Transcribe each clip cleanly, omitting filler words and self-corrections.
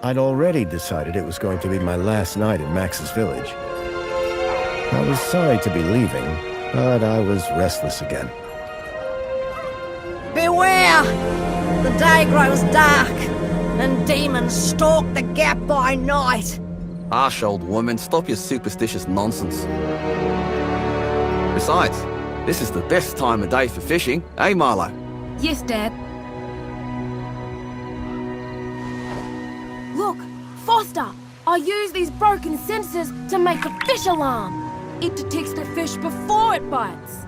I'd already decided it was going to be my last night in Max's village. I was sorry to be leaving, but I was restless again. Beware! The day grows dark, and demons stalk the gap by night. Harsh, old woman, stop your superstitious nonsense. Besides, this is the best time of day for fishing, eh, Milo? Yes, Dad. Look, Foster! I use these broken sensors to make a fish alarm. It detects the fish before it bites.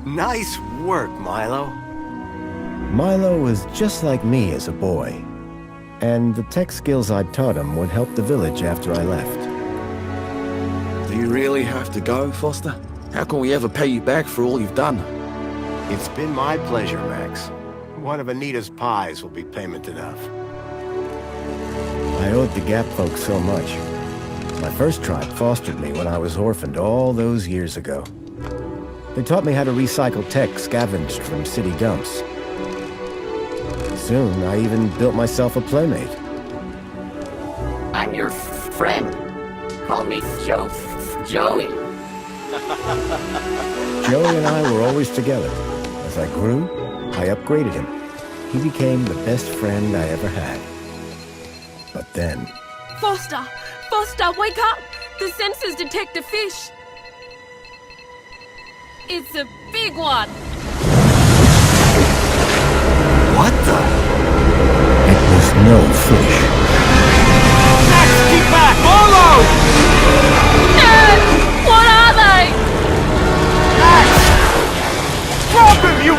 Nice work, Milo. Milo was just like me as a boy, and the tech skills I'd taught him would help the village after I left. Do you really have to go, Foster? How can we ever pay you back for all you've done? It's been my pleasure, Max. One of Anita's pies will be payment enough. I owed the Gap folks so much. My first tribe fostered me when I was orphaned all those years ago. They taught me how to recycle tech scavenged from city dumps. Soon, I even built myself a playmate. I'm your friend. Call me Joey. Joey and I were always together. As I grew, I upgraded him. He became the best friend I ever had. But then... Foster! Foster, wake up! The sensors detect a fish. It's a big one. What the? It was no fish. Max, keep back! Molo! Dad! What are they? Max! Drop him, you...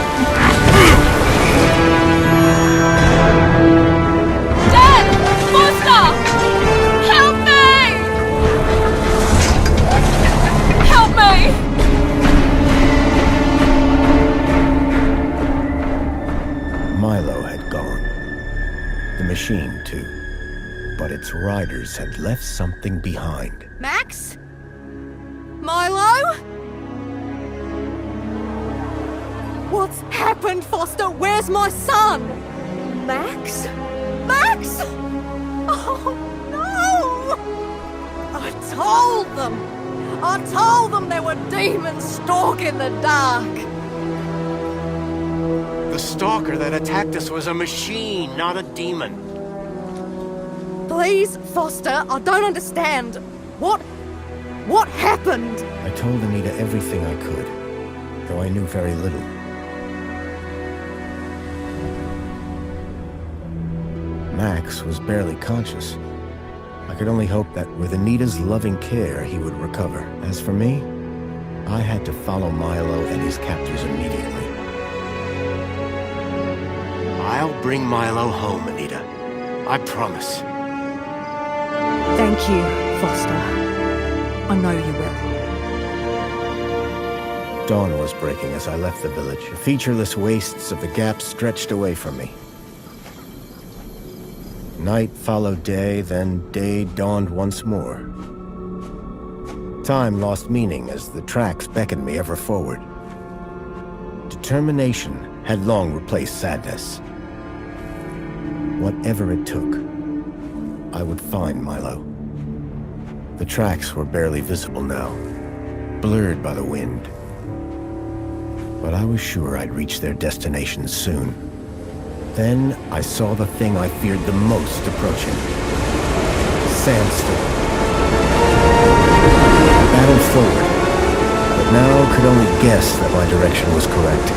Dad! Foster! Help me! Help me! Milo had gone. The machine, too. But its riders had left something behind. Max? Milo? What's happened, Foster? Where's my son? Max? Max? Oh, no! I told them there were demons stalking the dark. The stalker that attacked us was a machine, not a demon. Please, Foster, I don't understand. What happened? I told Anita everything I could, though I knew very little. Max was barely conscious. I could only hope that with Anita's loving care, he would recover. As for me, I had to follow Milo and his captors immediately. I'll bring Milo home, Anita. I promise. Thank you, Foster. I know you will. Dawn was breaking as I left the village. The featureless wastes of the Gap stretched away from me. Night followed day, then day dawned once more. Time lost meaning as the tracks beckoned me ever forward. Determination had long replaced sadness. Whatever it took, I would find Milo. The tracks were barely visible now, blurred by the wind. But I was sure I'd reach their destination soon. Then I saw the thing I feared the most approaching. Sandstorm. I battled forward, but now could only guess that my direction was correct.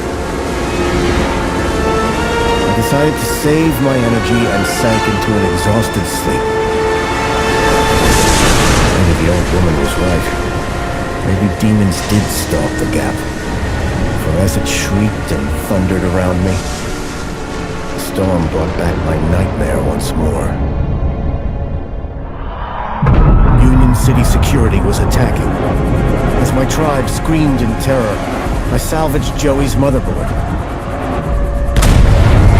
I decided to save my energy and sank into an exhausted sleep. Maybe the old woman was right. Maybe demons did stalk the Gap. For as it shrieked and thundered around me, the storm brought back my nightmare once more. Union City security was attacking. As my tribe screamed in terror, I salvaged Joey's motherboard.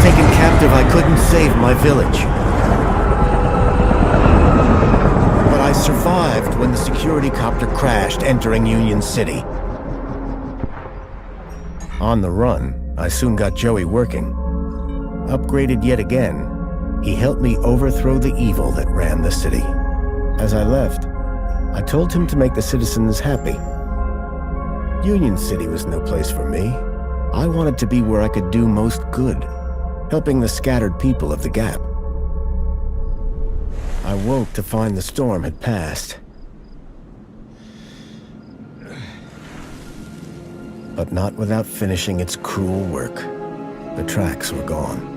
Taken captive, I couldn't save my village. But I survived when the security copter crashed, entering Union City. On the run, I soon got Joey working. Upgraded yet again, He helped me overthrow the evil that ran the city. As I left, I told him to make the citizens happy. Union City was no place for me. I wanted to be where I could do most good, helping the scattered people of the Gap. I woke to find the storm had passed. But not without finishing its cruel work. The tracks were gone.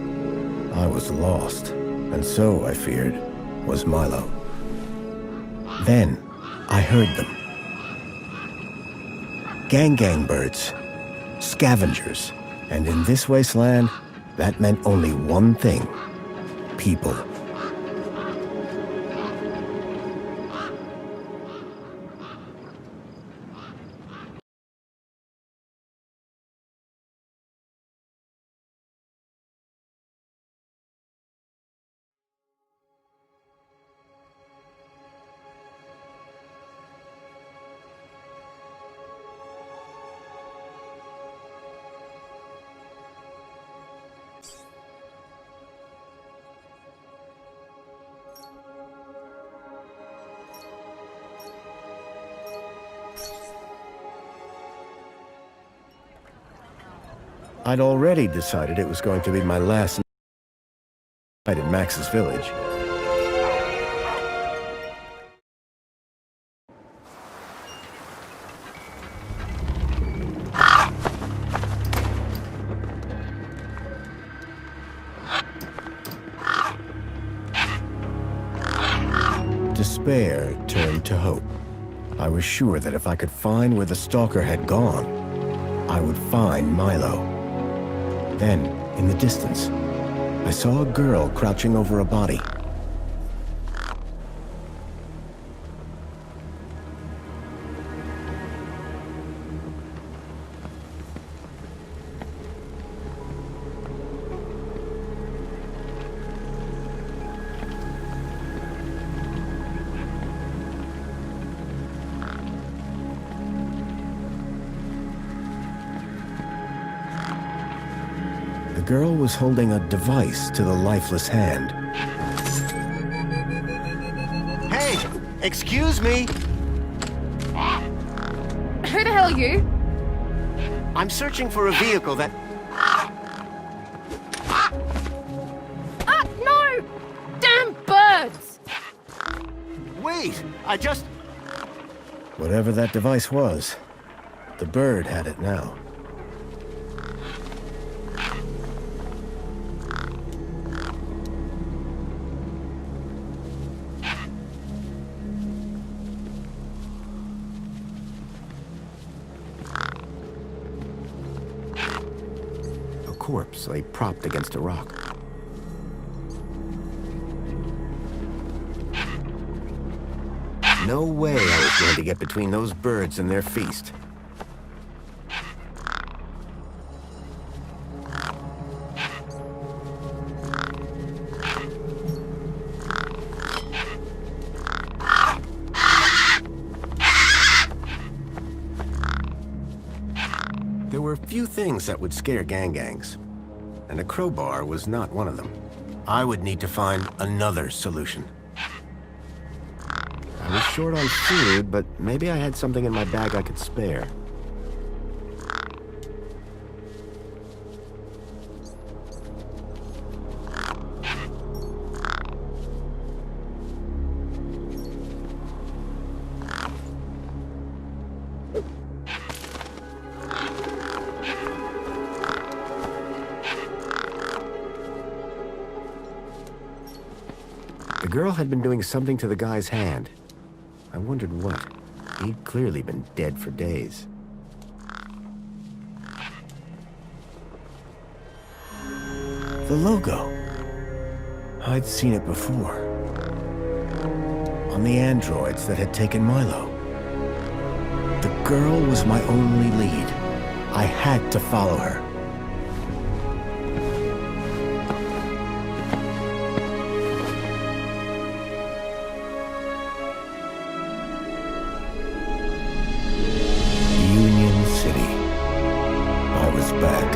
I was lost, and so, I feared, was Milo. Then, I heard them. Gang birds, scavengers, and in this wasteland, that meant only one thing: people. I'd already decided it was going to be my last night at Max's village. Despair turned to hope. I was sure that if I could find where the stalker had gone, I would find Milo. Then, in the distance, I saw a girl crouching over a body. The girl was holding a device to the lifeless hand. Hey! Excuse me! Who the hell are you? I'm searching for a vehicle that... Ah, no! Damn birds! Wait! I just... Whatever that device was, the bird had it now. Corpse lay propped against a rock. No way I was going to get between those birds and their feast. There were few things that would scare gangs, and a crowbar was not one of them. I would need to find another solution. I was short on food, but maybe I had something in my bag I could spare. The girl had been doing something to the guy's hand. I wondered what. He'd clearly been dead for days. The logo. I'd seen it before. On the androids that had taken Milo. The girl was my only lead. I had to follow her. Back.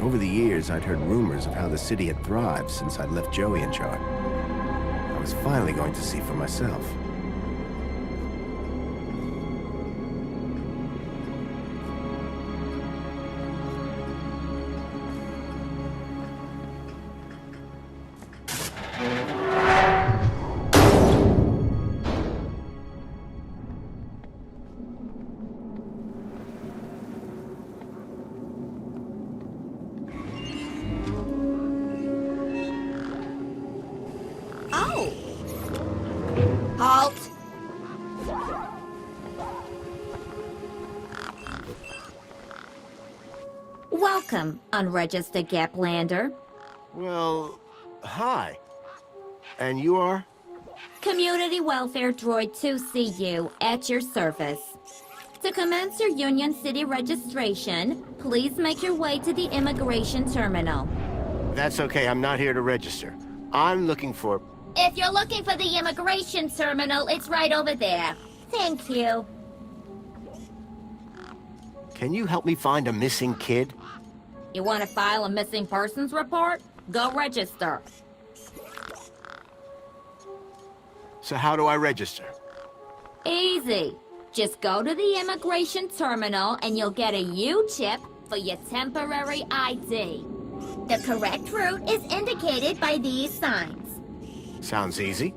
Over the years, I'd heard rumors of how the city had thrived since I'd left Joey in charge. I was finally going to see for myself. Oh! Halt! Welcome, unregistered Gaplander. Well, hi. And you are? Community Welfare Droid 2CU at your service. To commence your Union City registration, please make your way to the immigration terminal. That's okay, I'm not here to register. I'm looking for... If you're looking for the immigration terminal, it's right over there. Thank you. Can you help me find a missing kid? You want to file a missing persons report? Go register. So how do I register? Easy. Just go to the immigration terminal and you'll get a U-chip for your temporary ID. The correct route is indicated by these signs. Sounds easy.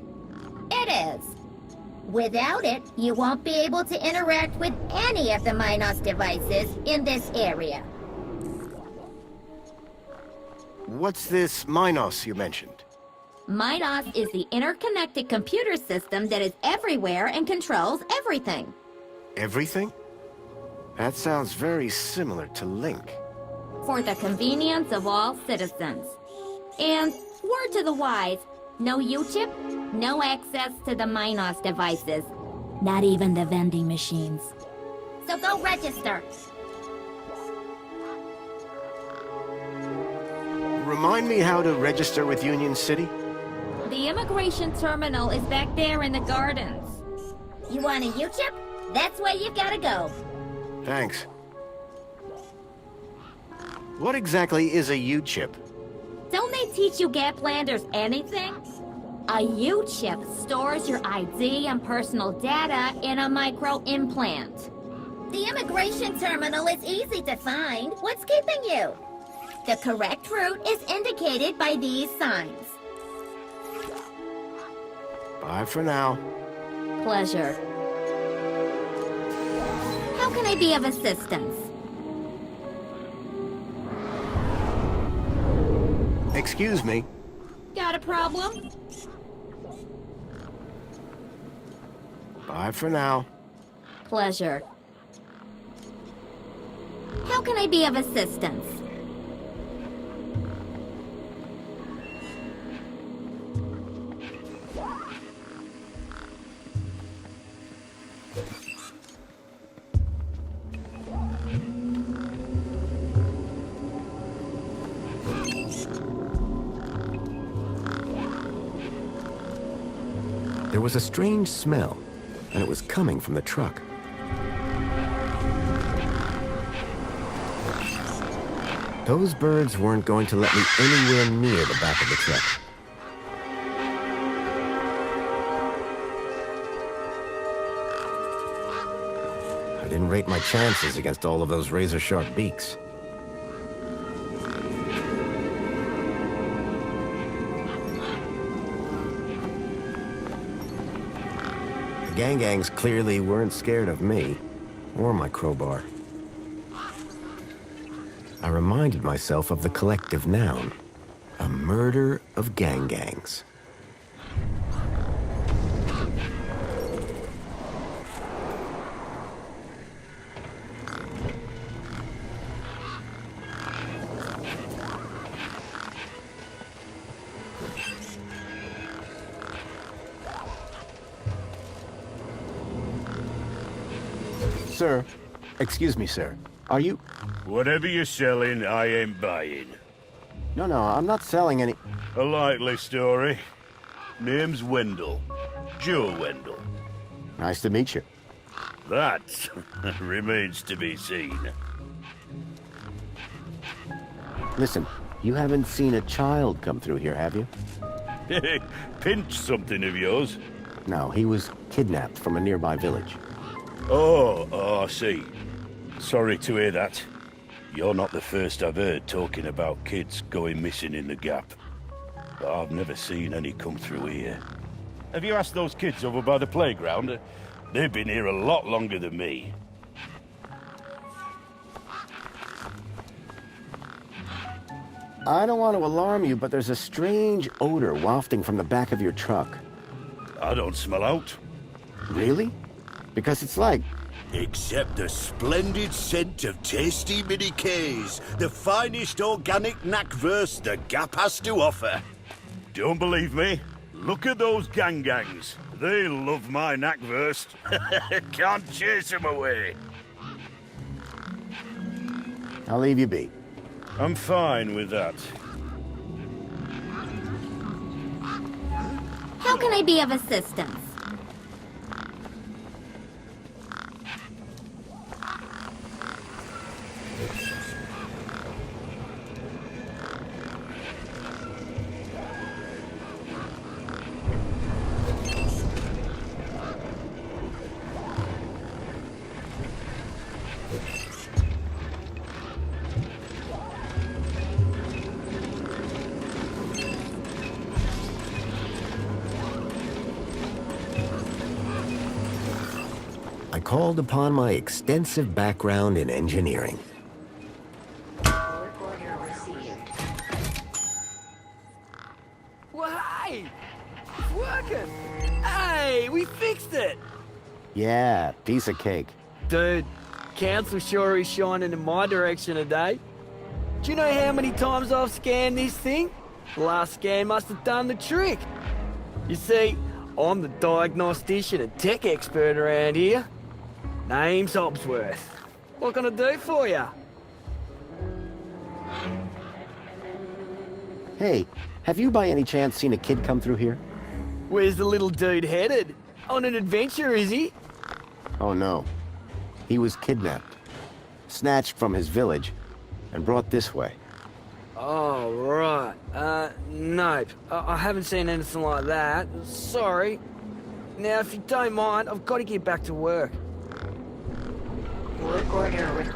It is. Without it, you won't be able to interact with any of the Minos devices in this area. What's this Minos you mentioned? Minos is the interconnected computer system that is everywhere and controls everything. Everything? That sounds very similar to Link. For the convenience of all citizens. And, word to the wise, no U-chip, no access to the Minos devices. Not even the vending machines. So go register. Remind me how to register with Union City? The immigration terminal is back there in the gardens. You want a U-chip? That's where you gotta go. Thanks. What exactly is a U-chip? Don't they teach you Gaplanders anything? A U-chip stores your ID and personal data in a micro-implant. The immigration terminal is easy to find. What's keeping you? The correct route is indicated by these signs. Bye for now. Pleasure. How can I be of assistance? Excuse me. Got a problem? Bye for now. Pleasure. How can I be of assistance? There was a strange smell, and it was coming from the truck. Those birds weren't going to let me anywhere near the back of the truck. I didn't rate my chances against all of those razor-sharp beaks. The gang-gangs clearly weren't scared of me, or my crowbar. I reminded myself of the collective noun, a murder of gang-gangs. Sir, excuse me, sir. Are you... Whatever you're selling, I ain't buying. No, I'm not selling any... A likely story. Name's Wendell. Joe Wendell. Nice to meet you. That remains to be seen. Listen, you haven't seen a child come through here, have you? Pinch something of yours? No, he was kidnapped from a nearby village. Oh, I see. Sorry to hear that. You're not the first I've heard talking about kids going missing in the Gap. But I've never seen any come through here. Have you asked those kids over by the playground? They've been here a lot longer than me. I don't want to alarm you, but there's a strange odor wafting from the back of your truck. I don't smell out. Really? Because it's like... Except the splendid scent of tasty mini Ks, the finest organic knackwurst the Gap has to offer. Don't believe me? Look at those gangs. They love my knackwurst. Can't chase them away. I'll leave you be. I'm fine with that. How can I be of assistance? I called upon my extensive background in engineering. Well, hey! It's working! Hey, we fixed it! Yeah, piece of cake. Dude, Council sure is shining in my direction today. Do you know how many times I've scanned this thing? The last scan must have done the trick. You see, I'm the diagnostician and tech expert around here. Name's Hobsworth. What can I do for you? Hey, have you by any chance seen a kid come through here? Where's the little dude headed? On an adventure, is he? Oh no. He was kidnapped, snatched from his village, and brought this way. Oh, right. Nope. I haven't seen anything like that. Sorry. Now, if you don't mind, I've got to get back to work. Work order.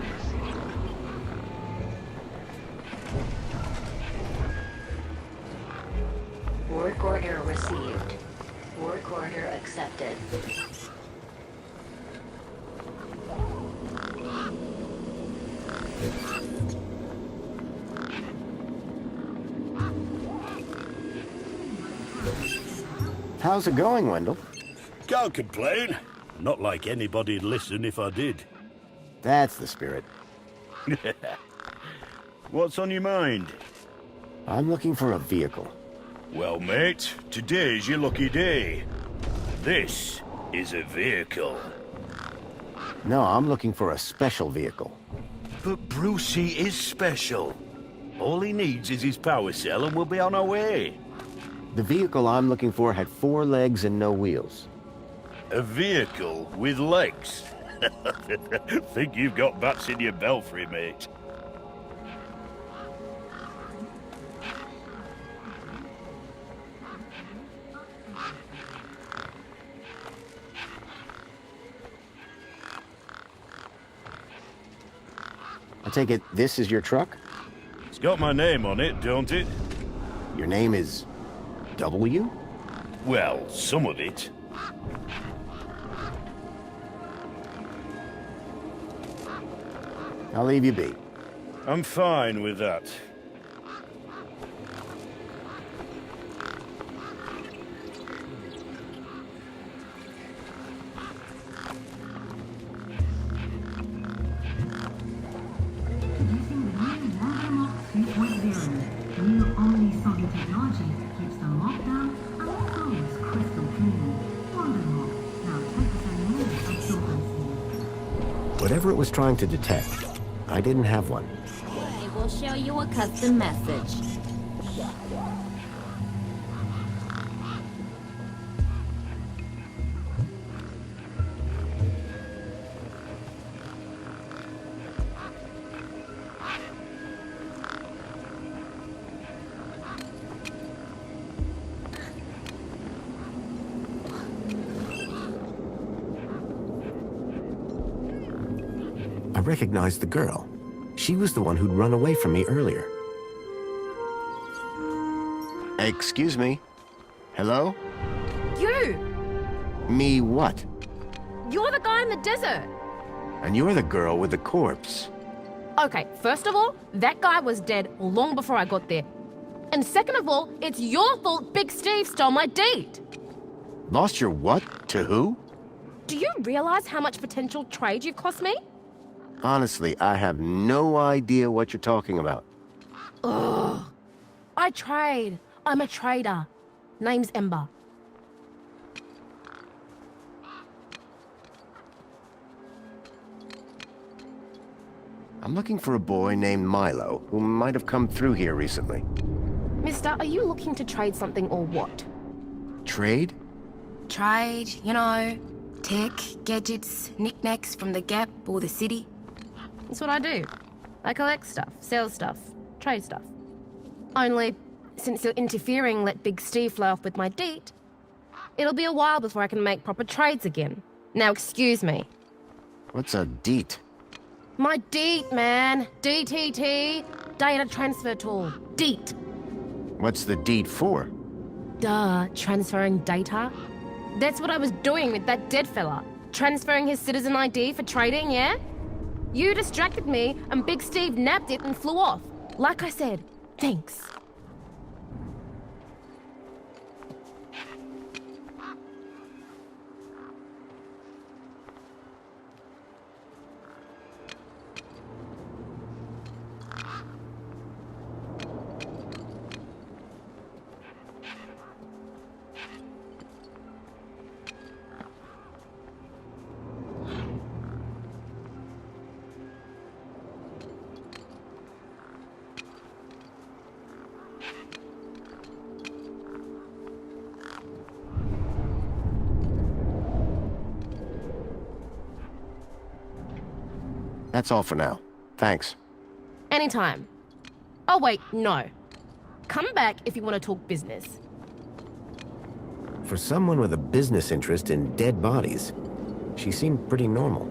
Work order received. Work order accepted. How's it going, Wendell? Can't complain. Not like anybody'd listen if I did. That's the spirit. What's on your mind? I'm looking for a vehicle. Well, mate, today's your lucky day. This is a vehicle. No, I'm looking for a special vehicle. But Brucey is special. All he needs is his power cell and we'll be on our way. The vehicle I'm looking for had 4 legs and no wheels. A vehicle with legs? Think you've got bats in your belfry, mate. I take it this is your truck? It's got my name on it, don't it? Your name is... W? Well, some of it. I'll leave you be. I'm fine with that. Whatever it was trying to detect, I didn't have one. It will show you a custom message. I recognized the girl. She was the one who'd run away from me earlier. Excuse me. Hello? You! Me what? You're the guy in the desert! And you're the girl with the corpse. Okay, first of all, that guy was dead long before I got there. And second of all, it's your fault Big Steve stole my deed! Lost your what? To who? Do you realize how much potential trade you've cost me? Honestly, I have no idea what you're talking about. Ugh. I trade. I'm a trader. Name's Ember. I'm looking for a boy named Milo, who might have come through here recently. Mister, are you looking to trade something or what? Trade? Trade, you know, tech, gadgets, knickknacks from the Gap or the city. That's what I do. I collect stuff, sell stuff, trade stuff. Only, since you're interfering, let Big Steve fly off with my deed, it'll be a while before I can make proper trades again. Now excuse me. What's a deet? My deed, man. DTT. Data transfer tool. Deet. What's the deed for? Duh, transferring data. That's what I was doing with that dead fella. Transferring his citizen ID for trading, yeah? You distracted me, and Big Steve nabbed it and flew off. Like I said, thanks. That's all for now. Thanks. Anytime. Oh, wait, no. Come back if you want to talk business. For someone with a business interest in dead bodies, she seemed pretty normal.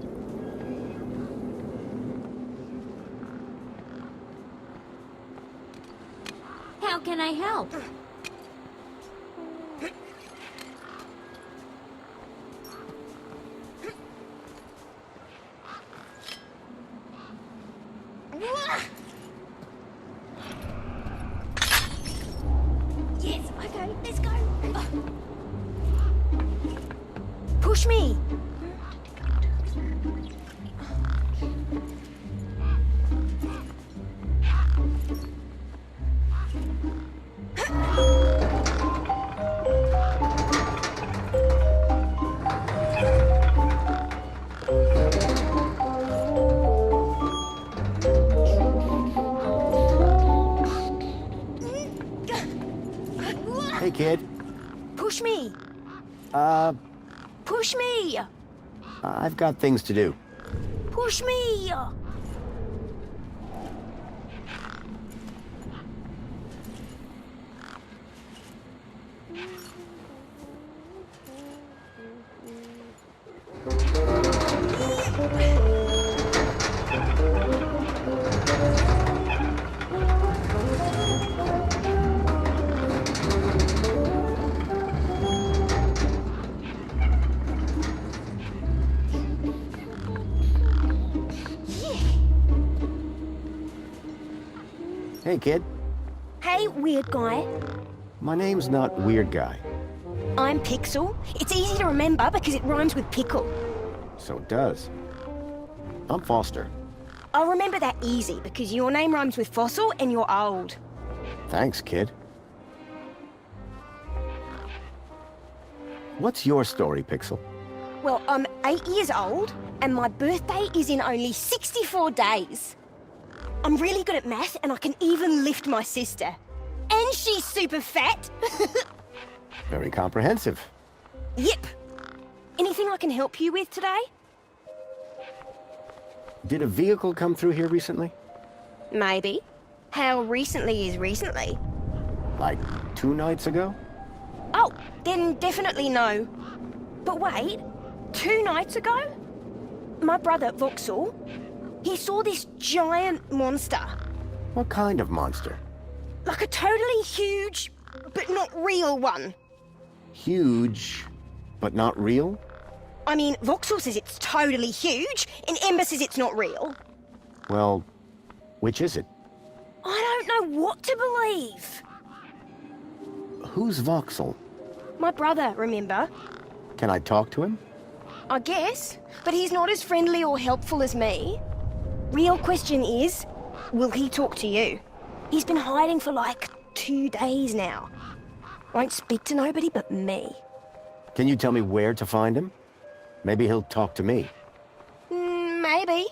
How can I help? Yes, okay, let's go. Push me. Hey, kid. Push me. Push me. I've got things to do. Push me. Hey, kid. Hey, weird guy. My name's not Weird Guy. I'm Pixel. It's easy to remember because it rhymes with pickle. So it does. I'm Foster. I'll remember that easy because your name rhymes with fossil and you're old. Thanks, kid. What's your story, Pixel? Well, I'm 8 years old and my birthday is in only 64 days. I'm really good at math and I can even lift my sister. And she's super fat. Very comprehensive. Yep. Anything I can help you with today? Did a vehicle come through here recently? Maybe. How recently is recently? Like 2 nights ago? Oh, then definitely no. But wait, 2 nights ago? My brother, Vauxhall, He saw this giant monster. What kind of monster? Like a totally huge, but not real one. Huge, but not real? I mean, Vauxhall says it's totally huge, and Ember says it's not real. Well, which is it? I don't know what to believe. Who's Vauxhall? My brother, remember? Can I talk to him? I guess, but he's not as friendly or helpful as me. Real question is, will he talk to you? He's been hiding for like 2 days now. Won't speak to nobody but me. Can you tell me where to find him? Maybe he'll talk to me. Maybe.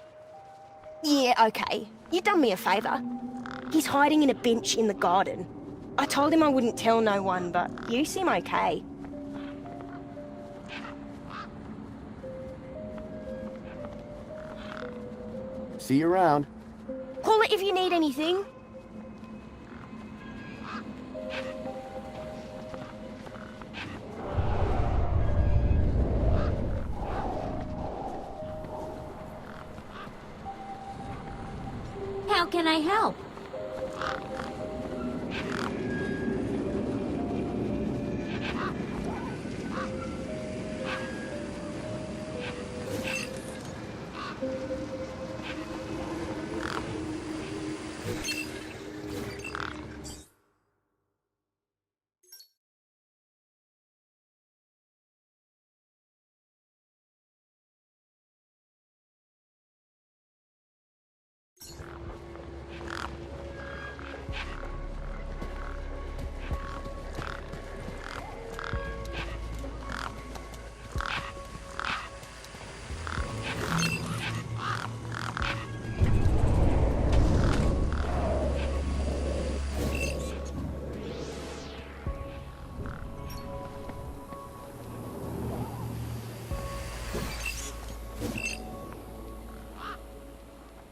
Yeah, okay. You've done me a favour. He's hiding in a bench in the garden. I told him I wouldn't tell no one, but you seem okay. See you around. Call it if you need anything. How can I help?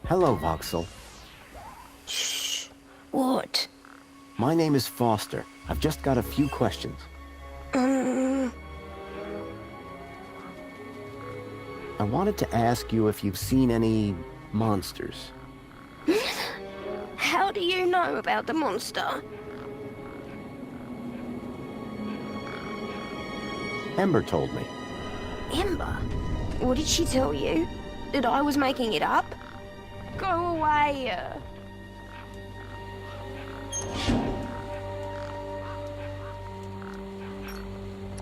Hello, Vauxhall. Shh. What? My name is Foster. I've just got a few questions. I wanted to ask you if you've seen any monsters. How do you know about the monster? Ember told me. Ember? What did she tell you? That I was making it up? Go away.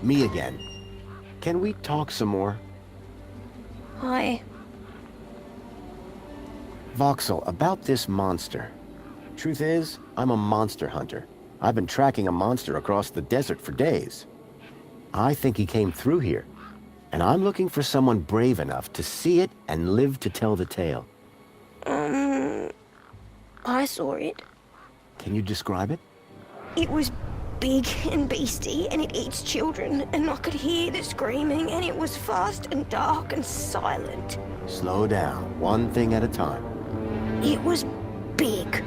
Me again. Can we talk some more? Hi. Vauxhall, about this monster. Truth is, I'm a monster hunter. I've been tracking a monster across the desert for days. I think he came through here, and I'm looking for someone brave enough to see it and live to tell the tale. I saw it. Can you describe it? It was big and beastie, and it eats children, and I could hear the screaming, and it was fast and dark and silent. Slow down, one thing at a time. It was big.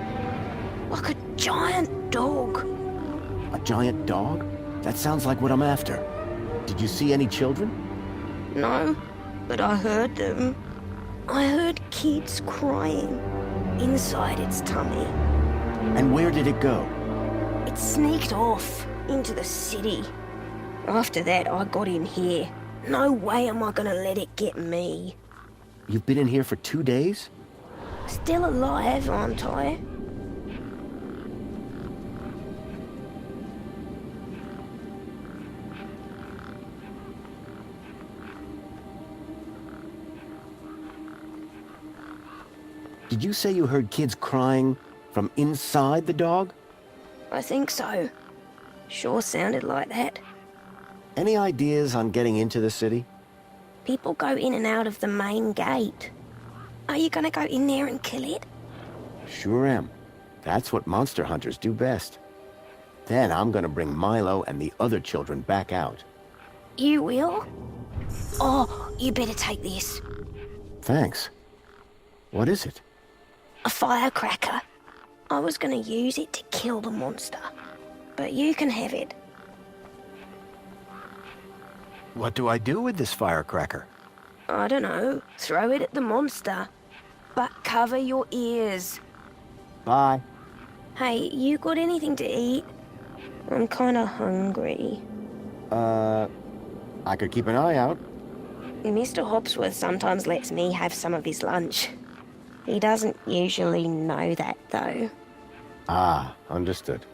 Like a giant dog. A giant dog? That sounds like what I'm after. Did you see any children? No, but I heard them. I heard kids crying inside its tummy. And where did it go? It sneaked off into the city. After that, I got in here. No way am I gonna let it get me. You've been in here for 2 days? Still alive, aren't I? Did you say you heard kids crying from inside the dog? I think so. Sure sounded like that. Any ideas on getting into the city? People go in and out of the main gate. Are you gonna go in there and kill it? Sure am. That's what monster hunters do best. Then I'm gonna bring Milo and the other children back out. You will? Oh, you better take this. Thanks. What is it? A firecracker. I was gonna use it to kill the monster, but you can have it. What do I do with this firecracker? I don't know. Throw it at the monster. But cover your ears. Bye. Hey, you got anything to eat? I'm kinda hungry. I could keep an eye out. Mr. Hopsworth sometimes lets me have some of his lunch. He doesn't usually know that, though. Ah, understood.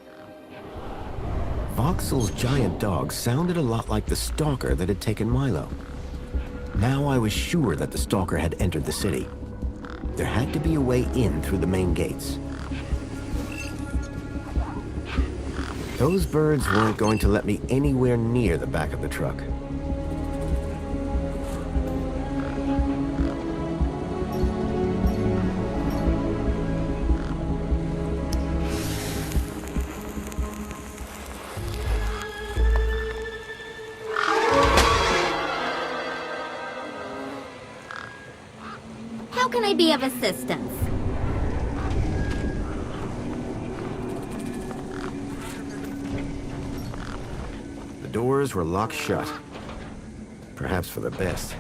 Voxel's giant dog sounded a lot like the stalker that had taken Milo. Now I was sure that the stalker had entered the city. There had to be a way in through the main gates. Those birds weren't going to let me anywhere near the back of the truck. How can I be of assistance? The doors were locked shut. Perhaps for the best.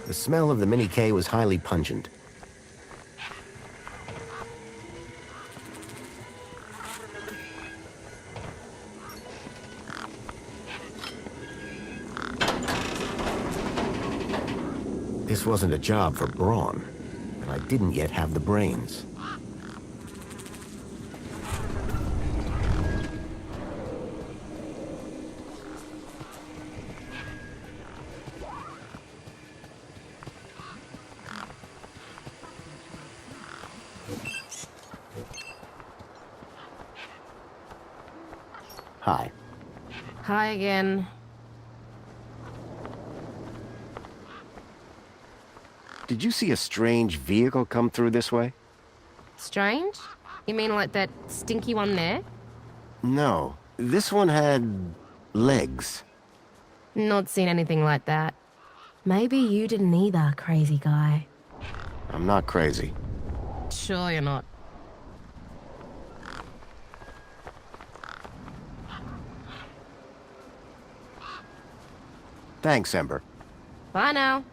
The smell of the Mini K was highly pungent. This wasn't a job for brawn, and I didn't yet have the brains. Hi. Hi again. Did you see a strange vehicle come through this way? Strange? You mean like that stinky one there? No. This one had legs. Not seen anything like that. Maybe you didn't either, crazy guy. I'm not crazy. Sure you're not. Thanks, Ember. Bye now.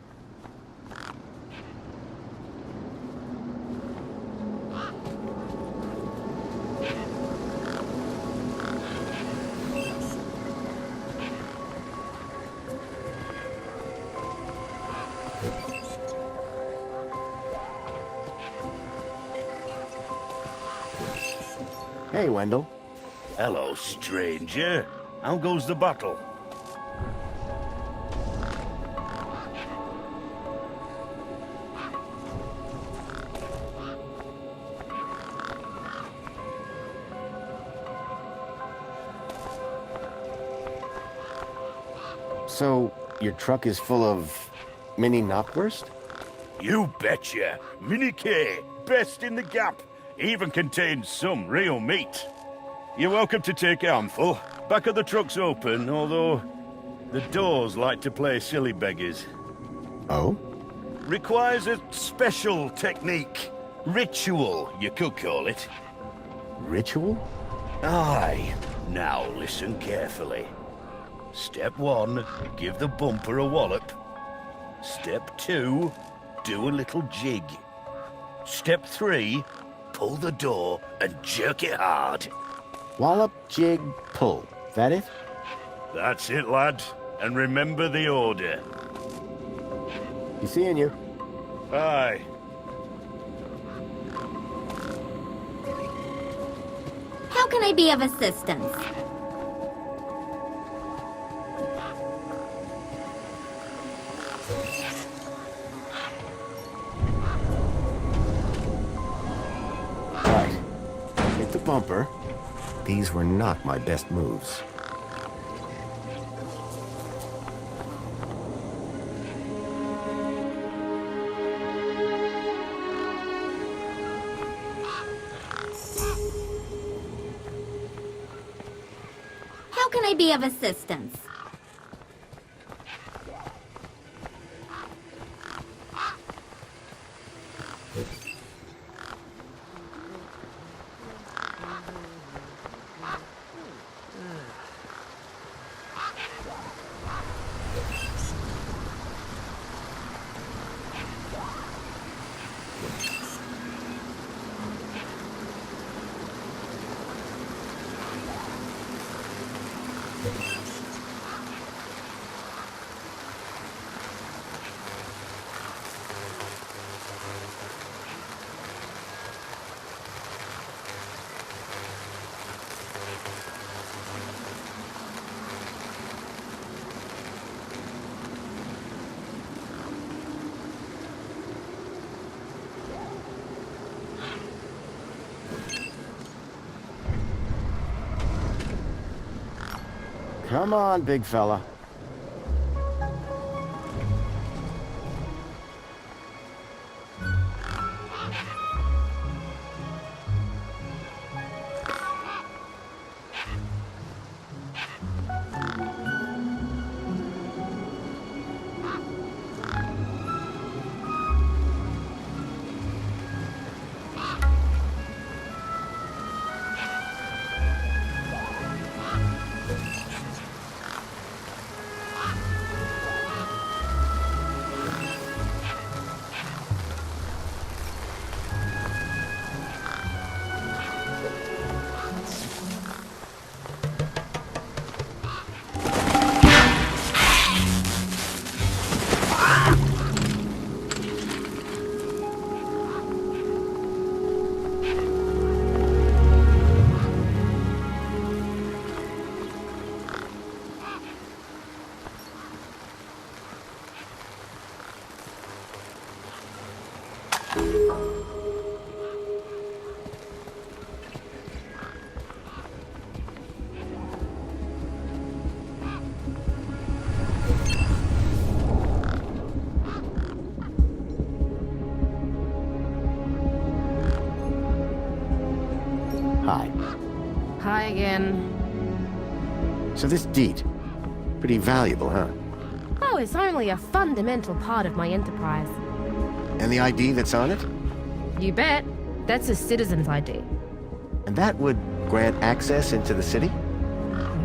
Hey, Wendell. Hello, stranger. How goes the battle? So, your truck is full of mini knockwurst? You betcha. Mini K, best in the gap. Even contains some real meat. You're welcome to take a handful. Back of the truck's open, although the doors like to play silly beggars. Oh? Requires a special technique. Ritual, you could call it. Ritual? Aye. Now listen carefully. Step 1, give the bumper a wallop. Step 2, do a little jig. Step 3, pull the door and jerk it hard. Wallop, jig, pull. That it? That's it, lad. And remember the order. Be seeing you. Aye. How can I be of assistance? Right. Hit the bumper. These were not my best moves. How can I be of assistance? Come on, big fella. Hi. Hi again. So this deed, pretty valuable, huh? Oh, it's only a fundamental part of my enterprise. And the ID that's on it? You bet. That's a citizen's ID. And that would grant access into the city?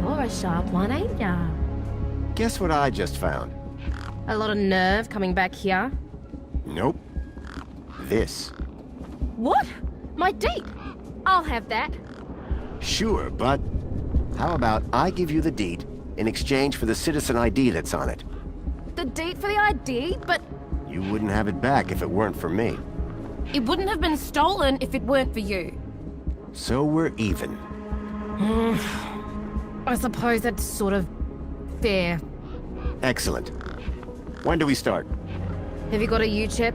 You're a sharp one, ain't ya? Guess what I just found? A lot of nerve coming back here. Nope. This. What? My deed? I'll have that. Sure, but how about I give you the deed in exchange for the citizen ID that's on it? The deed for the ID? But You wouldn't have it back if it weren't for me. it wouldn't have been stolen if it weren't for you. So we're even. I suppose that's sort of fair. Excellent. When do we start? Have you got a U-chip?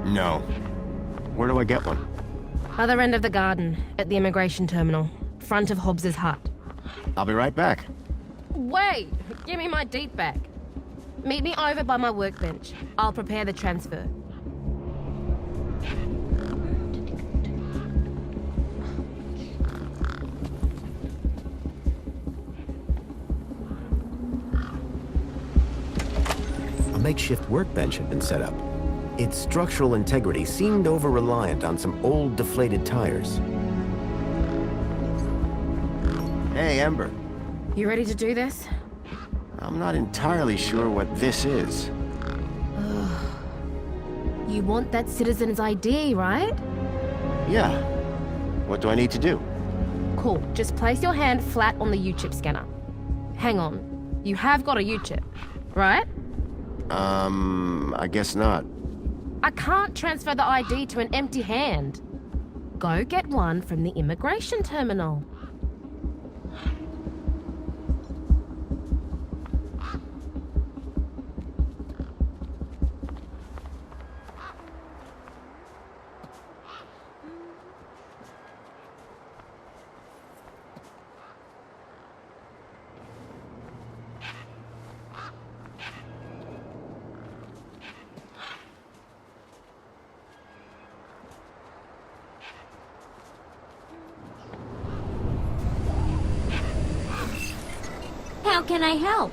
No. Where do I get one? Other end of the garden, at the immigration terminal, front of Hobbs's hut. I'll be right back. Wait! Give me my deed back. Meet me over by my workbench. I'll prepare the transfer. A makeshift workbench had been set up. Its structural integrity seemed over-reliant on some old deflated tires. Hey, Ember. You ready to do this? I'm not entirely sure what this is. You want that citizen's ID, right? Yeah. What do I need to do? Cool. Just place your hand flat on the U-chip scanner. Hang on. You have got a U-chip, right? I guess not. I can't transfer the ID to an empty hand. Go get one from the immigration terminal. How can I help?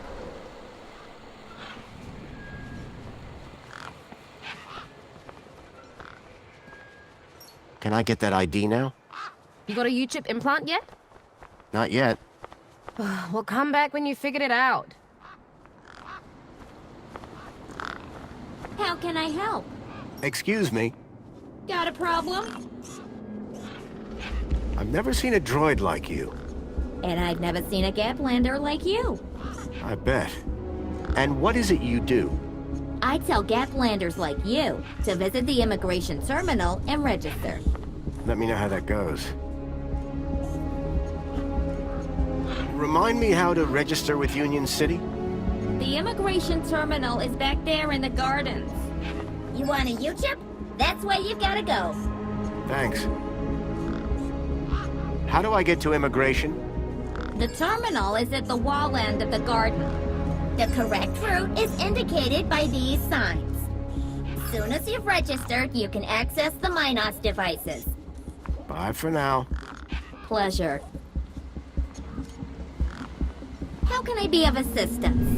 Can I get that ID now? You got a U-chip implant yet? Not yet. Well, come back when you figured it out. How can I help? Excuse me. Got a problem? I've never seen a droid like you. And I've never seen a Gaplander like you. I bet. And what is it you do? I tell Gaplanders like you to visit the immigration terminal and register. Let me know how that goes. Remind me how to register with Union City? The immigration terminal is back there in the gardens. You want a U-chip? That's where you've gotta go. Thanks. How do I get to immigration? The terminal is at the wall end of the garden. The correct route is indicated by these signs. As soon as you've registered, you can access the Minos devices. Bye for now. Pleasure. How can I be of assistance?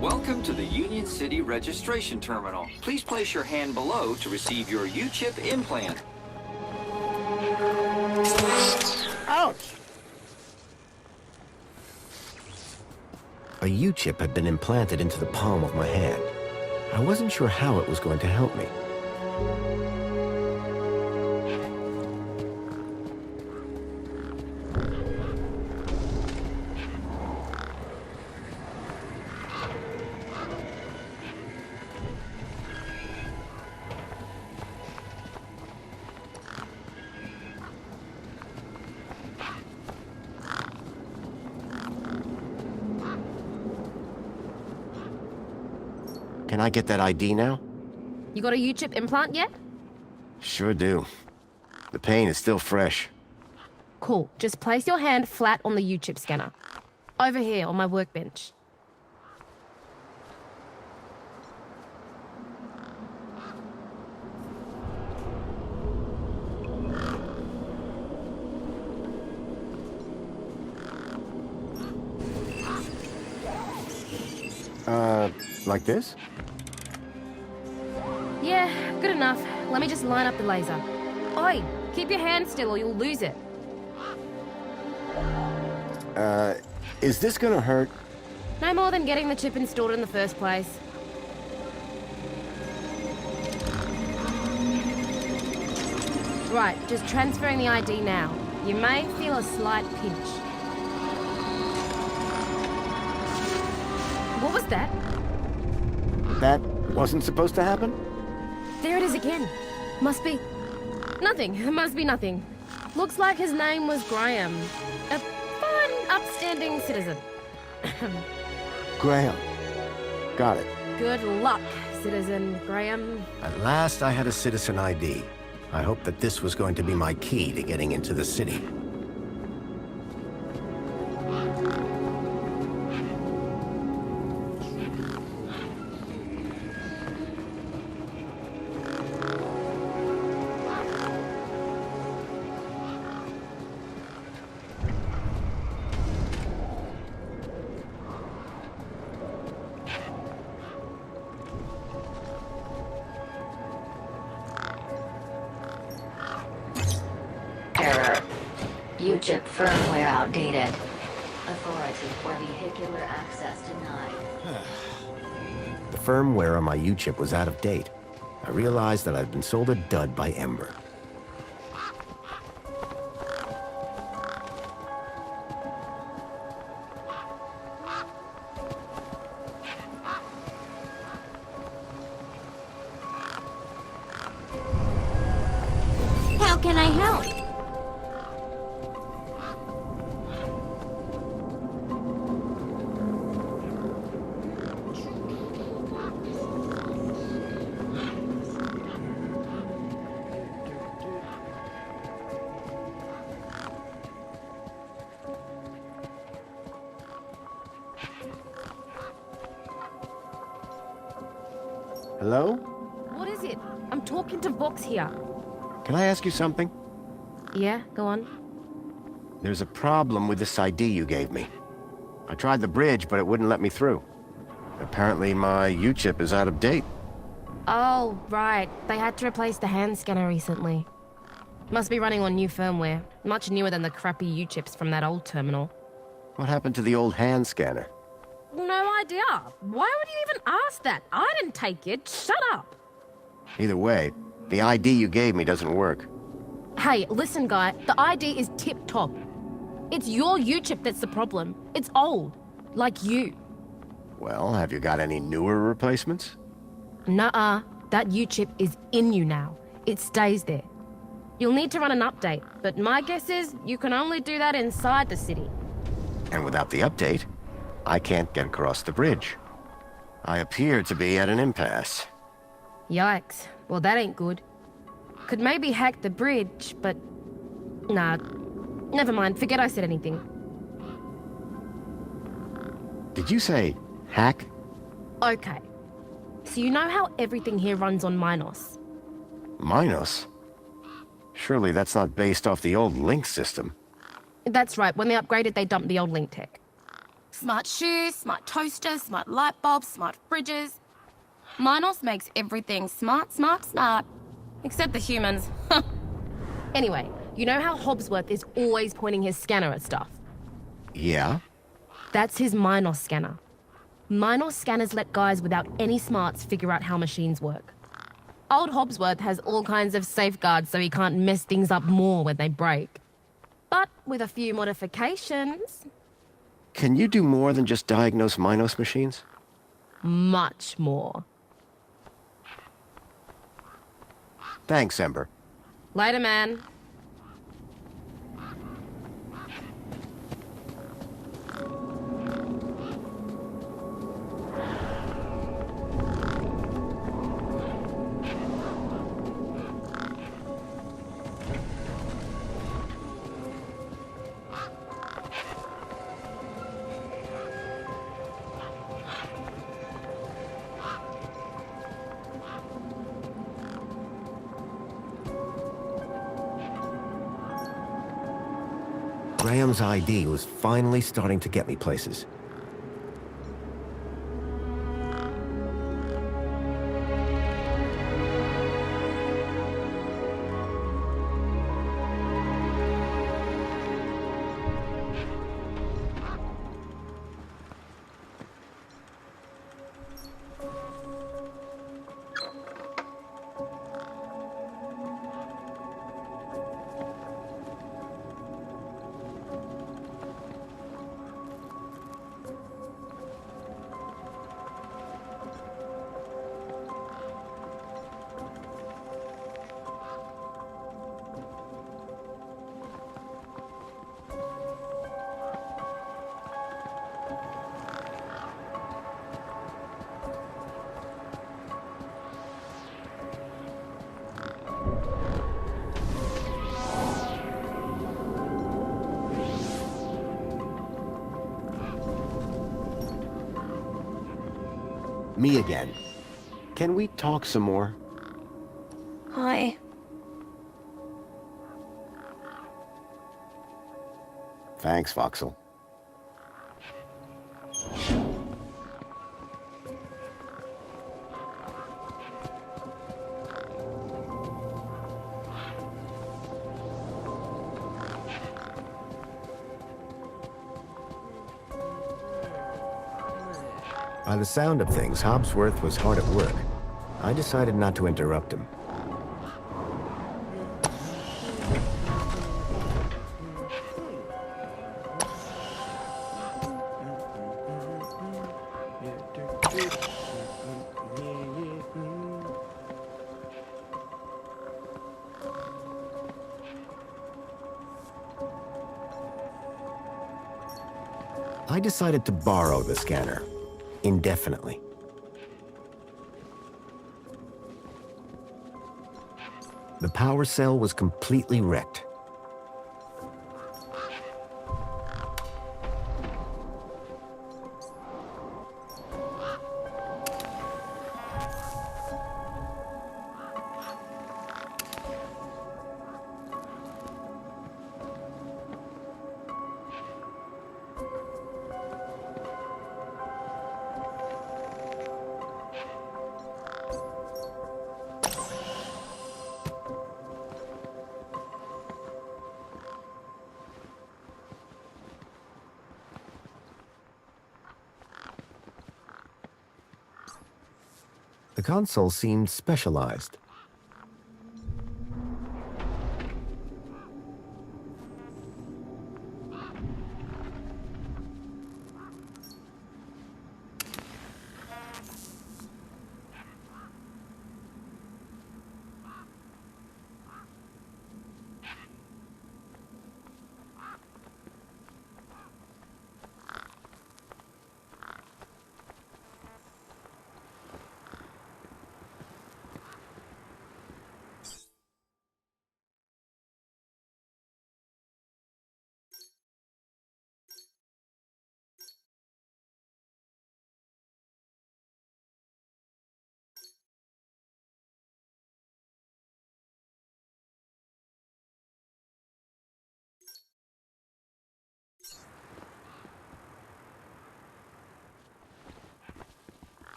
Welcome to the Union City Registration Terminal. Please place your hand below to receive your U-chip implant. Ouch! A U-chip had been implanted into the palm of my hand. I wasn't sure how it was going to help me. Can I get that ID now? You got a U-chip implant yet? Sure do. The pain is still fresh. Cool. Just place your hand flat on the U-chip scanner. Over here on my workbench. Like this? Yeah, good enough. Let me just line up the laser. Oi, keep your hand still or you'll lose it. Is this gonna hurt? No more than getting the chip installed in the first place. Right, just transferring the ID now. You may feel a slight pinch. What was that? That wasn't supposed to happen? There it is again. Must be... nothing. It must be nothing. Looks like his name was Graham. A fine, upstanding citizen. Graham. Got it. Good luck, Citizen Graham. At last I had a citizen ID. I hoped that this was going to be my key to getting into the city. Error. U-chip firmware outdated. Authority for vehicular access denied. The firmware on my U-chip was out of date. I realized that I'd been sold a dud by Ember. How can I help? Hello? What is it? I'm talking to Vox here. Can I ask you something? Yeah, go on. There's a problem with this ID you gave me. I tried the bridge, but it wouldn't let me through. Apparently my U-chip is out of date. Oh, right. They had to replace the hand scanner recently. Must be running on new firmware, much newer than the crappy U-chips from that old terminal. What happened to the old hand scanner? No idea. Why would you even ask that? I didn't take it. Shut up. Either way, the ID you gave me doesn't work. Hey, listen, guy. The ID is tip-top. It's your U-chip that's the problem. It's old. Like you. Well, have you got any newer replacements? Nuh-uh. That U-chip is in you now. It stays there. You'll need to run an update, but my guess is you can only do that inside the city. And without the update, I can't get across the bridge. I appear to be at an impasse. Yikes. Well, that ain't good. Could maybe hack the bridge, but... Nah. Never mind. Forget I said anything. Did you say hack? Okay. So you know how everything here runs on Minos? Minos? Surely that's not based off the old Link system. That's right. When they upgraded, they dumped the old Link tech. Smart shoes, smart toasters, smart light bulbs, smart fridges. Minos makes everything smart, smart, smart. Except the humans. Anyway, you know how Hobbsworth is always pointing his scanner at stuff? Yeah? That's his Minos scanner. Minos scanners let guys without any smarts figure out how machines work. Old Hobbsworth has all kinds of safeguards so he can't mess things up more when they break. But with a few modifications... Can you do more than just diagnose Minos machines? Much more. Thanks, Ember. Later, man. Graham's ID was finally starting to get me places. Me again. Can we talk some more? Hi. Thanks, Voxel. By the sound of things, Hobbsworth was hard at work. I decided not to interrupt him. I decided to borrow the scanner. Indefinitely. The power cell was completely wrecked. The console seemed specialized.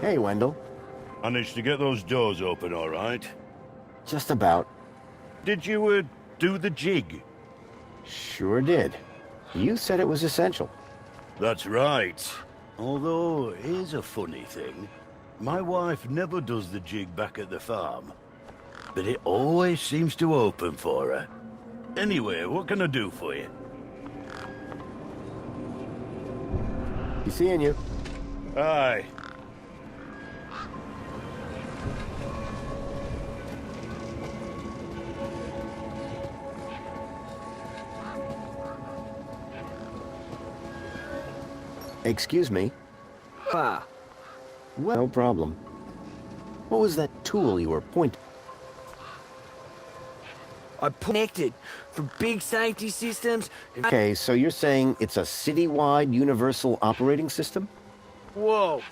Hey, Wendell. Managed to get those doors open all right? Just about. Did you, do the jig? Sure did. You said it was essential. That's right. Although, here's a funny thing. My wife never does the jig back at the farm. But it always seems to open for her. Anyway, what can I do for you? Be seeing you. Aye. Excuse me? Ah, Well, no problem. What was that tool you were pointing? I connected for big safety systems. Okay, so you're saying it's a citywide universal operating system? Whoa,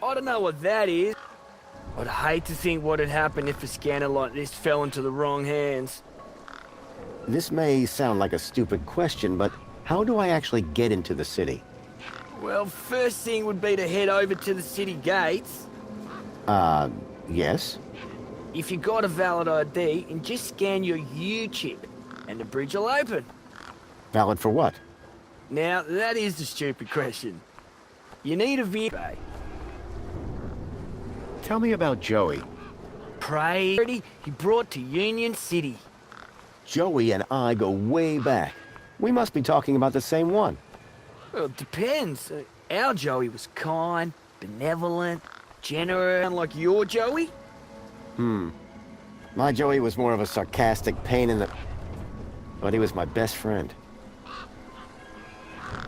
I don't know what that is. I'd hate to think what would happen if a scanner like this fell into the wrong hands. This may sound like a stupid question, but how do I actually get into the city? Well, first thing would be to head over to the city gates. Yes? If you got a valid ID, and just scan your U-chip, and the bridge will open. Valid for what? Now, that is the stupid question. You need a vehicle. Tell me about Joey. Pray he brought to Union City. Joey and I go way back. We must be talking about the same one. Well, it depends. Our Joey was kind, benevolent, generous, like your Joey. My Joey was more of a sarcastic pain in the... But he was my best friend.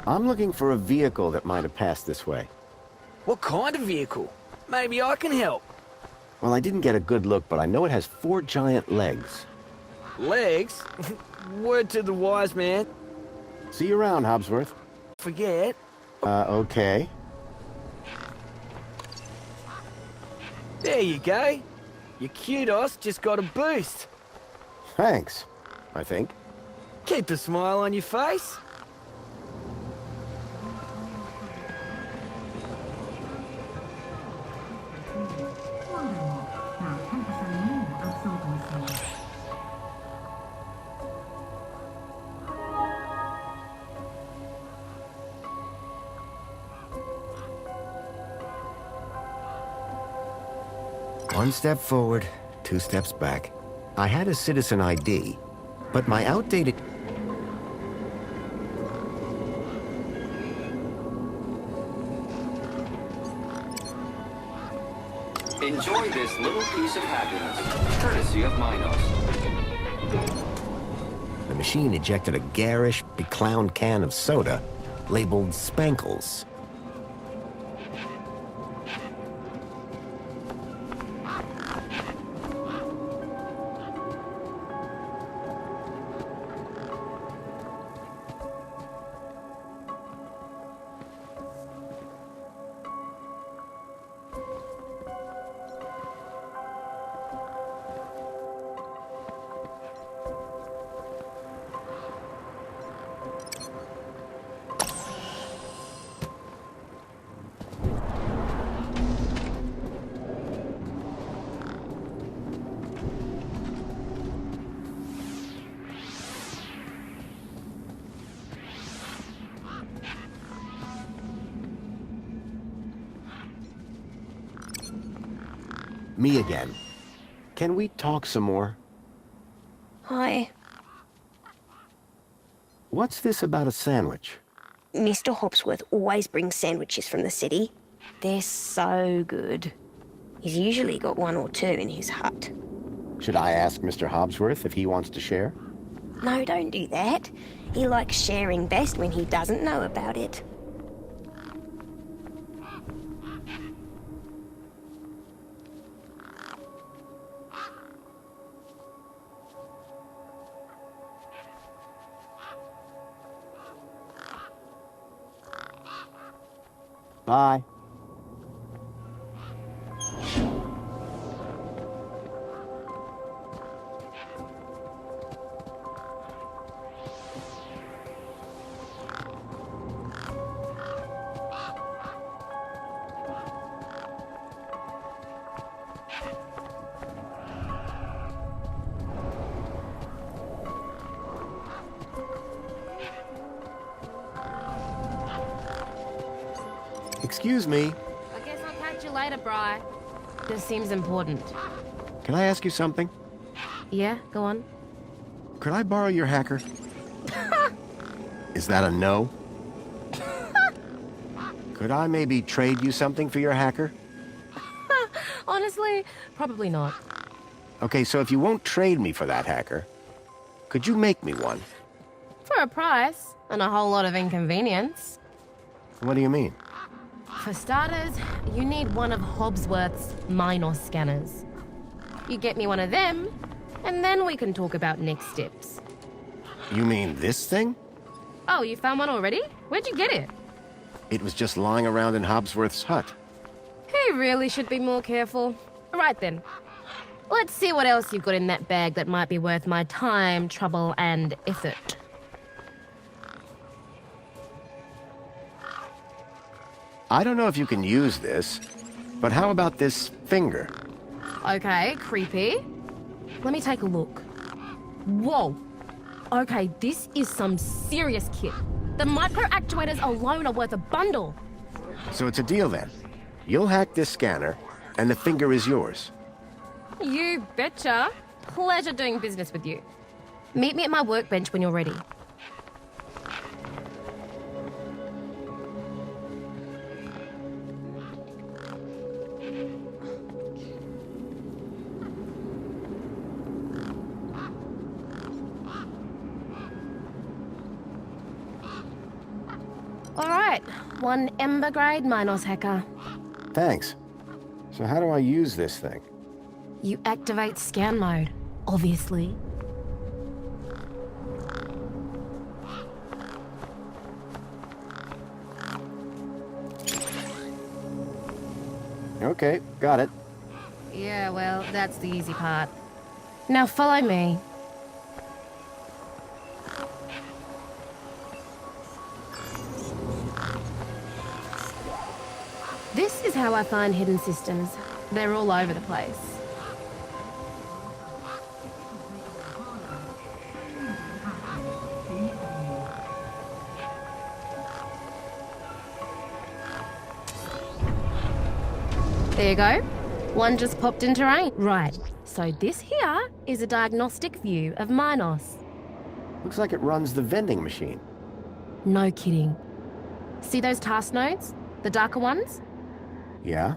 I'm looking for a vehicle that might have passed this way. What kind of vehicle? Maybe I can help. Well, I didn't get a good look, but I know it has 4 giant legs. Legs? Word to the wise man. See you around, Hobsworth. Forget. Okay. There you go. Your kudos just got a boost. Thanks, I think. Keep a smile on your face. One step forward, 2 steps back. I had a citizen ID, but my outdated... Enjoy this little piece of happiness, courtesy of Minos. The machine ejected a garish, beclowned can of soda labeled Spankles. Me again. Can we talk some more? Hi. What's this about a sandwich? Mr. Hopsworth always brings sandwiches from the city. They're so good. He's usually got one or two in his hut. Should I ask Mr. Hobsworth if he wants to share? No, don't do that. He likes sharing best when he doesn't know about it. Bye. Excuse me. I guess I'll catch you later, Bri. This seems important. Can I ask you something? Yeah, go on. Could I borrow your hacker? Is that a no? Could I maybe trade you something for your hacker? Honestly, probably not. Okay, so if you won't trade me for that hacker, could you make me one? For a price, and a whole lot of inconvenience. What do you mean? For starters, you need one of Hobsworth's Minos scanners. You get me one of them, and then we can talk about next steps. You mean this thing? Oh, you found one already? Where'd you get it? It was just lying around in Hobsworth's hut. He really should be more careful. Right then. Let's see what else you've got in that bag that might be worth my time, trouble, and effort. I don't know if you can use this, but how about this finger? Okay, creepy. Let me take a look. Whoa. Okay, this is some serious kit. The micro actuators alone are worth a bundle. So it's a deal then. You'll hack this scanner, and the finger is yours. You betcha. Pleasure doing business with you. Meet me at my workbench when you're ready. All right, one Ember grade Minos hacker. Thanks. So how do I use this thing? You activate scan mode, obviously. Okay, got it. Yeah, well, that's the easy part. Now follow me. This is how I find hidden systems. They're all over the place. There you go. One just popped into range. Right, so this here is a diagnostic view of Minos. Looks like it runs the vending machine. No kidding. See those task nodes? The darker ones? Yeah?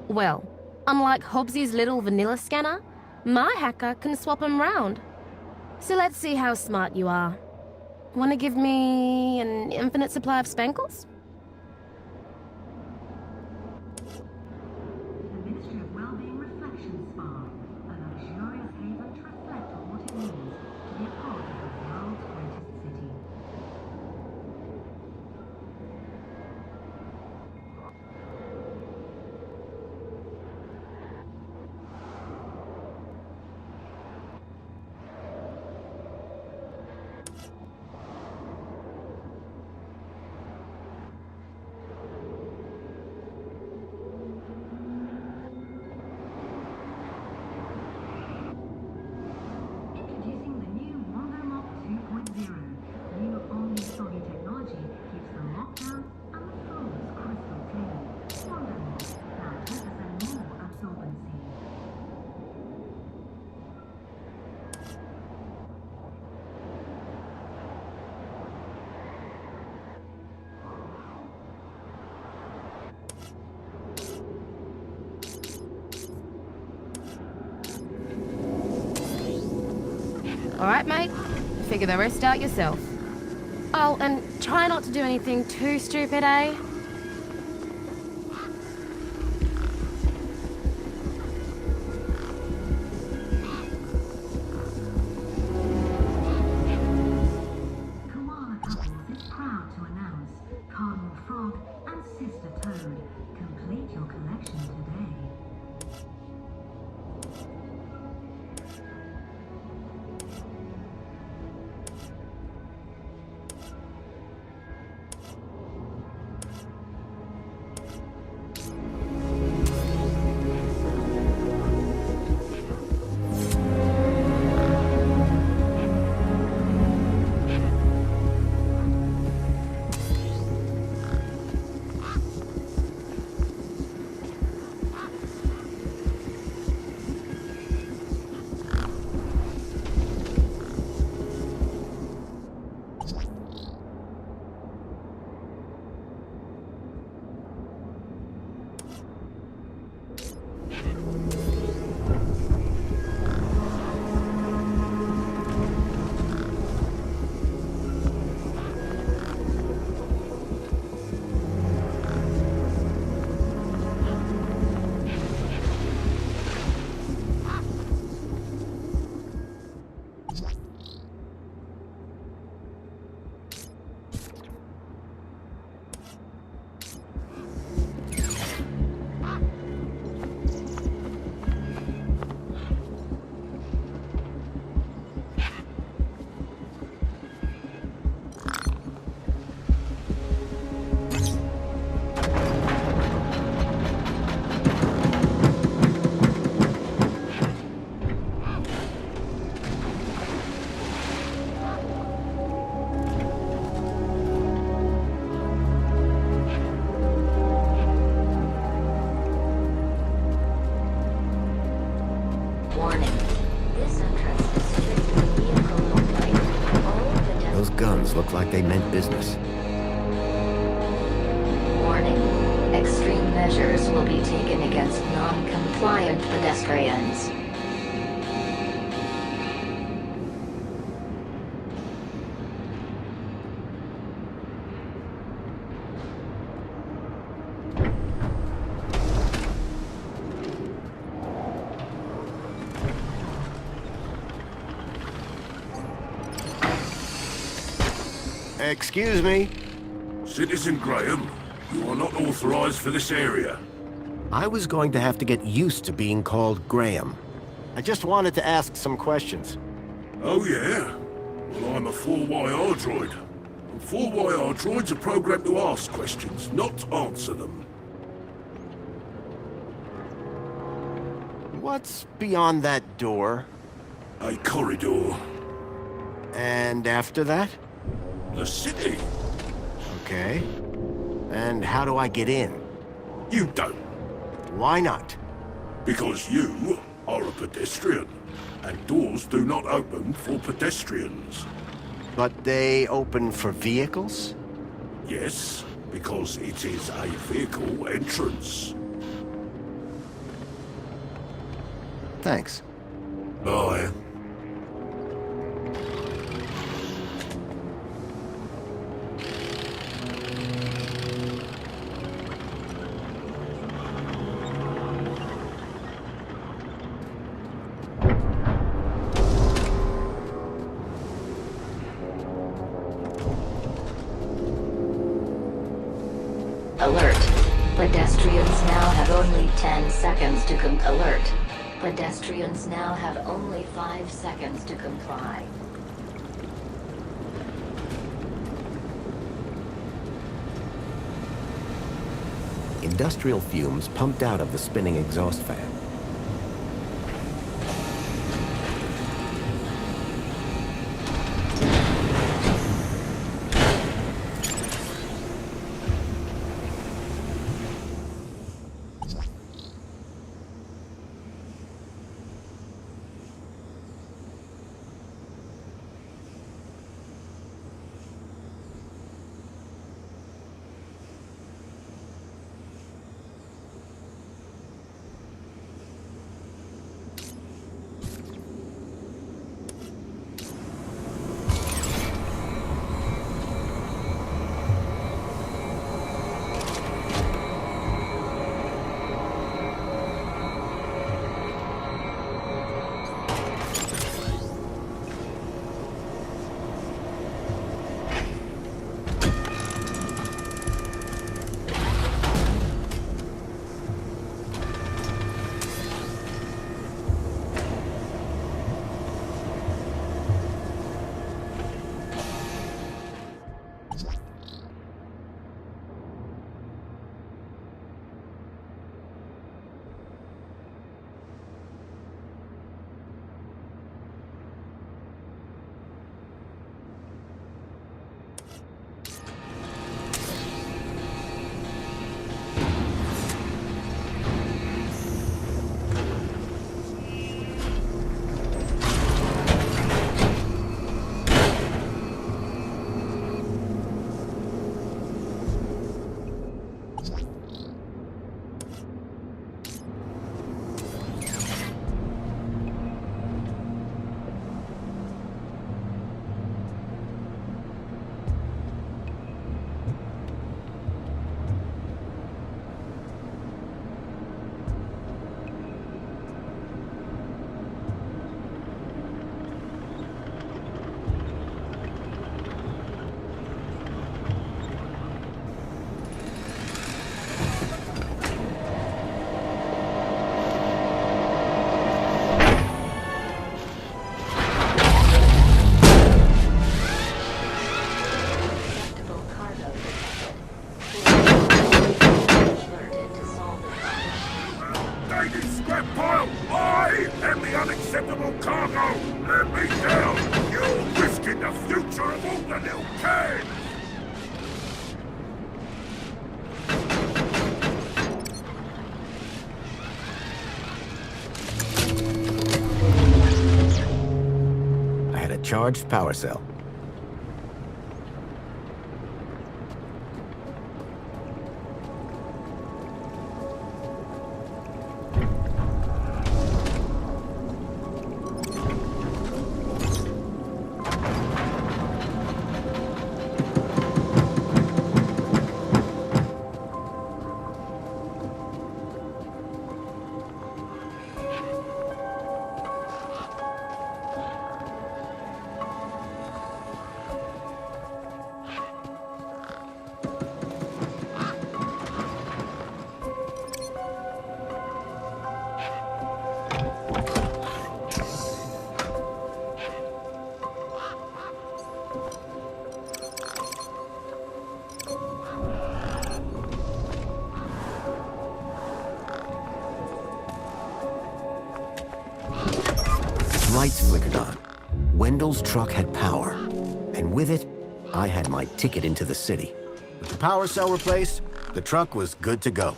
Well, unlike Hobbsy's little vanilla scanner, my hacker can swap them round. So let's see how smart you are. Want to give me an infinite supply of spankles? Alright, mate? Figure the rest out yourself. Oh, and try not to do anything too stupid, eh? Koala Couples is proud to announce Cardinal Frog and Sister Toad. Complete your collection today. Those guns look like they meant business. Warning. Extreme measures will be taken against non-compliant pedestrians. Excuse me? Citizen Graham, you are not authorized for this area. I was going to have to get used to being called Graham. I just wanted to ask some questions. Oh yeah? Well, I'm a 4YR droid. And 4YR droids are programmed to ask questions, not answer them. What's beyond that door? A corridor. And after that? The city. Okay. And how do I get in? You don't. Why not? Because you are a pedestrian, and doors do not open for pedestrians. But they open for vehicles? Yes, because it is a vehicle entrance. Thanks. Bye. Alert. Pedestrians now have only 10 seconds to alert. Pedestrians now have only 5 seconds to comply. Industrial fumes pumped out of the spinning exhaust fan. Charged power cell. Lights flickered on. Wendell's truck had power, and with it, I had my ticket into the city. With the power cell replaced, the truck was good to go.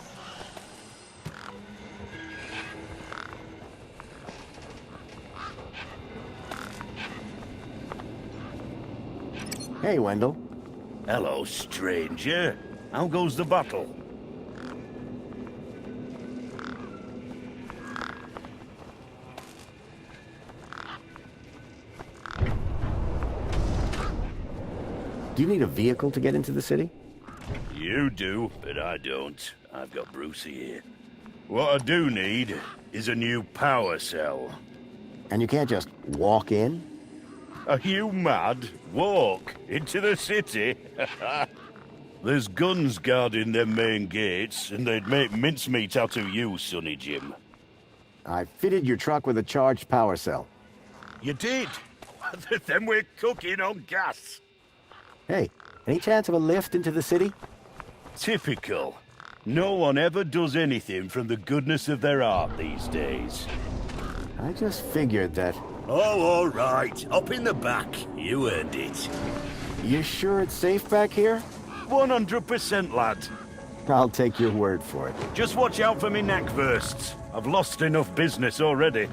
Hey, Wendell. Hello, stranger. How goes the battle? Do you need a vehicle to get into the city? You do, but I don't. I've got Brucey here. What I do need is a new power cell. And you can't just walk in? Are you mad? Walk into the city? There's guns guarding them main gates, and they'd make mincemeat out of you, Sonny Jim. I fitted your truck with a charged power cell. You did? Then we're cooking on gas. Hey, any chance of a lift into the city? Typical. No one ever does anything from the goodness of their heart these days. I just figured that... Oh, all right. Up in the back. You earned it. You sure it's safe back here? 100%, lad. I'll take your word for it. Just watch out for me knackversts. I've lost enough business already.